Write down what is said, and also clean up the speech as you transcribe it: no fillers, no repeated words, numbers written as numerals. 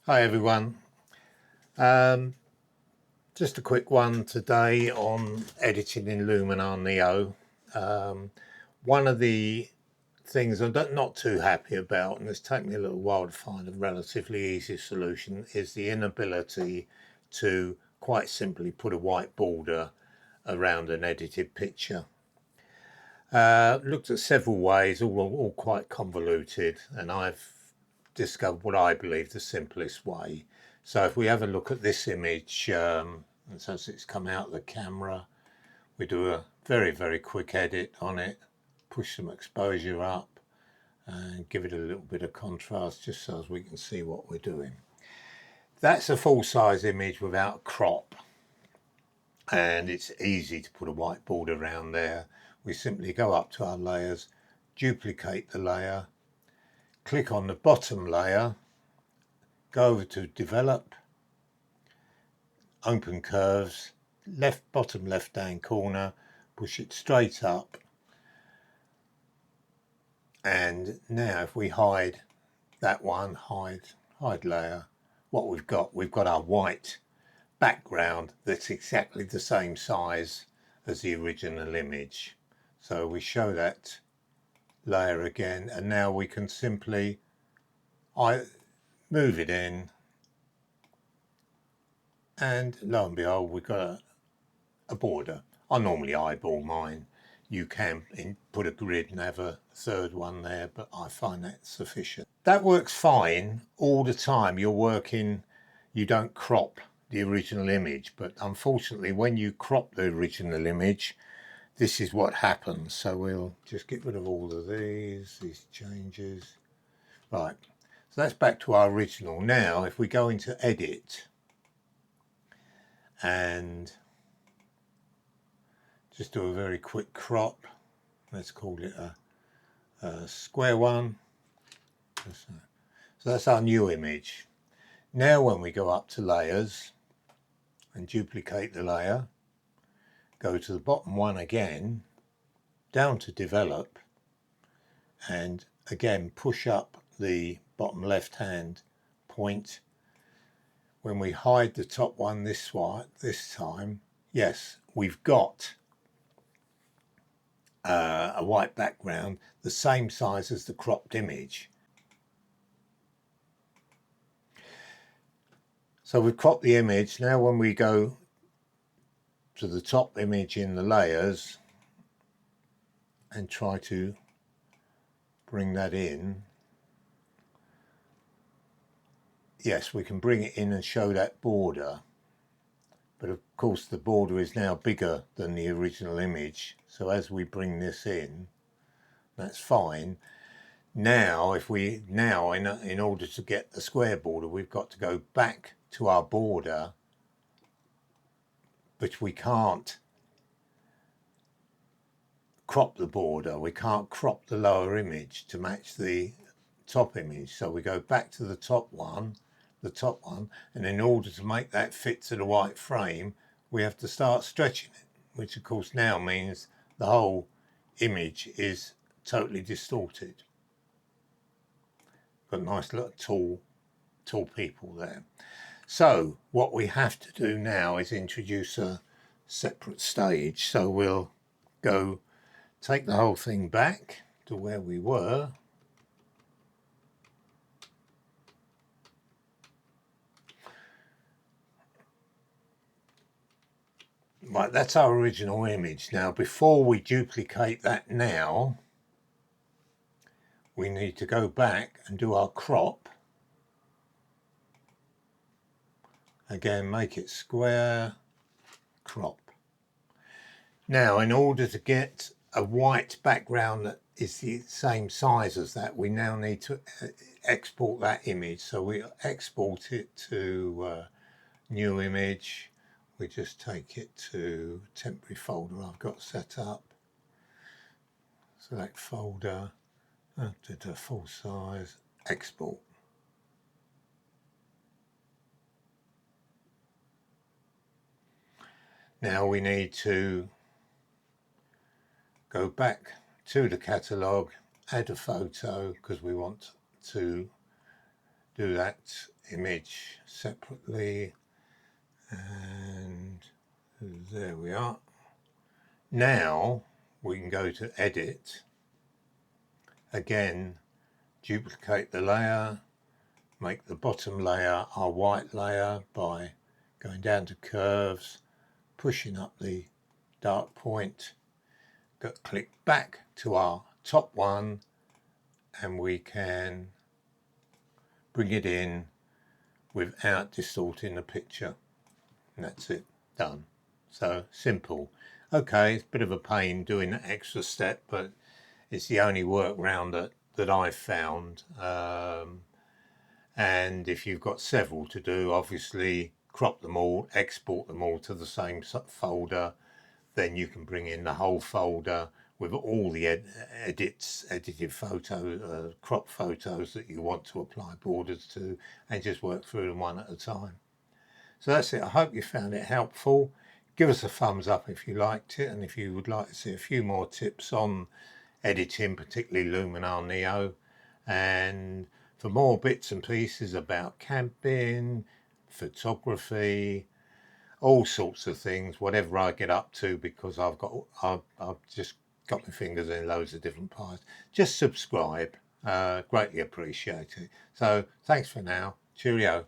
Hi everyone. Um, just a quick one today on editing in Luminar Neo. One of the things I'm not too happy about, and it's taken me a little while to find a relatively easy solution, is the inability to quite simply put a white border around an edited picture. Looked at several ways, all quite convoluted, and I've discovered what I believe the simplest way. So if we have a look at this image, and so it's come out of the camera, we do a very quick edit on it, push some exposure up and give it a little bit of contrast just so as we can see what we're doing. That's a full-size image without crop, and it's easy to put a white border around there. We simply go up to our layers, duplicate the layer, click on the bottom layer, go over to develop, open curves, bottom left hand corner, push it straight up, and now if we hide that one, hide layer, what we've got our white background that's exactly the same size as the original image. So we show that layer again, and now we can simply move it in, and lo and behold we've got a border. I normally eyeball mine. You can put a grid and have a third one there, but I find that sufficient. That works fine all the time. You're working, you don't crop the original image, but unfortunately when you crop the original image, this is what happens. So we'll just get rid of all of these changes. Right, so that's back to our original. Now if we go into edit and just do a very quick crop, let's call it a square one. So that's our new image. Now when we go up to layers and duplicate the layer, go to the bottom one again, down to develop, and again push up the bottom left hand point. When we hide the top one this time, yes, we've got a white background the same size as the cropped image. So we've cropped the image. Now when we go to the top image in the layers and try to bring that in, yes, we can bring it in and show that border, but of course the border is now bigger than the original image. So as we bring this in, that's fine. Now if we in order to get the square border, we've got to go back to our border, but we can't crop the border. We can't crop the lower image to match the top image. So we go back to the top one, and in order to make that fit to the white frame, we have to start stretching it, which of course now means the whole image is totally distorted. Got nice little tall people there. So what we have to do now is introduce a separate stage. So we'll go take the whole thing back to where we were. Right, that's our original image. Now, before we duplicate that now, we need to go back and do our crop. Again, make it square, crop. Now, in order to get a white background that is the same size as that, we now need to export that image. So we export it to new image. We just take it to temporary folder I've got set up. Select folder, to the full size, export. Now we need to go back to the catalogue, add a photo because we want to do that image separately, and there we are. Now we can go to edit again, duplicate the layer, make the bottom layer our white layer by going down to curves, pushing up the dark point, click back to our top one, and we can bring it in without distorting the picture. And that's it, done. So simple. Okay, it's a bit of a pain doing that extra step, but it's the only workaround that I've found. And if you've got several to do, obviously crop them all, export them all to the same folder, then you can bring in the whole folder with all the edited photos, crop photos that you want to apply borders to, and just work through them one at a time. So that's it. I hope you found it helpful. Give us a thumbs up if you liked it, and if you would like to see a few more tips on editing, particularly Luminar Neo, and for more bits and pieces about camping, photography, all sorts of things, whatever I get up to, because I've just got my fingers in loads of different pies. Just subscribe, greatly appreciate it. So thanks for now. Cheerio.